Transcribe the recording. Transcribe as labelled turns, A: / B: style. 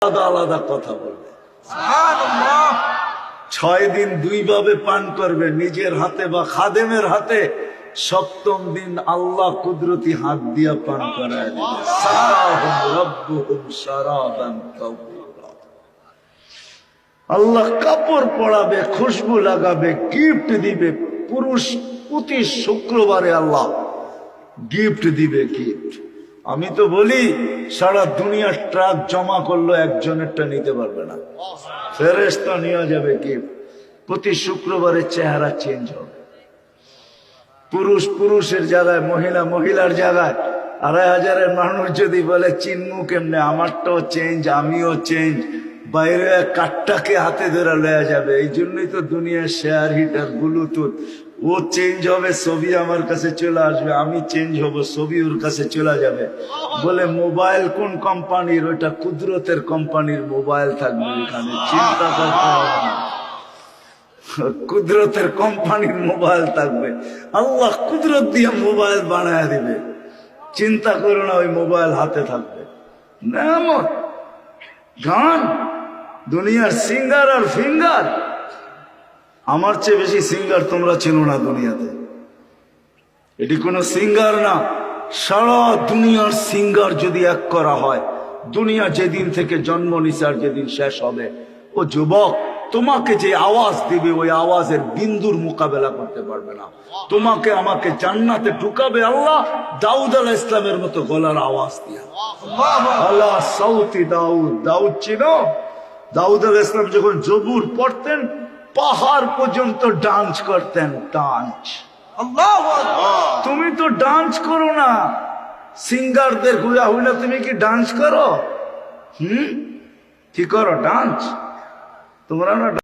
A: আলাদা আলাদা কথা বলবে। 6 দিন 2 ভাবে পান করবে, নিজের হাতে বা খাদেমের হাতে। 7ম দিন আল্লাহ কুদরতি হাত দিয়া পান করায় দিবে। সাকাহুম রাব্বুহুম শারাবান তাহুরা। আল্লাহ কাপড় পরাবে, খুশবু লাগাবে, গিফট দিবে। পুরুষ প্রতি শুক্রবারে আল্লাহ গিফট দিবে, গিফট। আমি তো বলি সারা দুনিয়ার ট্রাক জমা করলো, একজনেরটা নিতে পারবে না। ফেরেশতা নিয়ে যাবে গিফট। প্রতি শুক্রবারে চেহারা চেঞ্জ হবে। পুরুষ পুরুষের জায়গায়, মহিলা মহিলার জায়গায়। 2,500-এর মানুষ যদি বলে চিনমু কেমনে, আমারটাও চেঞ্জ, আমিও চেঞ্জ। বাইরে কাঠটাকে হাতে ধরে লয়া যাবে। এই জন্যই তো দুনিয়ার শেয়ার হিটার, ব্লুটুথ। ও চেঞ্জ হবে, ছবি আমার কাছে চলে আসবে। আমি চেঞ্জ হব, ছবি ওর কাছে চলে যাবে। বলে মোবাইল কোন কোম্পানির? ওইটা কুদরতের কোম্পানির মোবাইল থাকবে এখানে, চিন্তা করতে হবে না। কুদরতের কোম্পানির মোবাইল থাকবে। আল্লাহ কুদরত দিয়ে মোবাইল বানায় দিবে। চিন্তা করো না, ওই মোবাইল হাতে থাকবে। নেয়ামত, গান, দুনিয়ার সিঙ্গার আর ফিঙ্গার। আমার চেয়ে বেশি সিঙ্গার তোমরা চিনো না দুনিয়াতে। এটি কোনো সিঙ্গার না। সারা দুনিয়ার সিঙ্গার যদি এক করা হয়, দুনিয়া যেদিন থেকে জন্ম নিছে আর যেদিন শেষ হবে, ও যুবক, তোমাকে যে আওয়াজ দিবে ওই আওয়াজের বিন্দুর মোকাবেলা করতে পারবে না। তোমাকে আমাকে জান্নাতে ঢুকাবে আল্লাহ দাউদ আলাইহিস ইসলামের মতো গলার আওয়াজ দিয়া। আল্লাহ সাউতি দাউদ। দাউদ চিনো? দাউদ আলাইহিস ইসলাম যখন জবুর পড়তেন, পাহাড় পর্যন্ত ডান্স করতেন। ডান্স। তুমি তো ডান্স করো না। সিঙ্গারদের হুইলা হুইলা তুমি কি ডান্স করো? কি করো? ডান্স তোমরা না।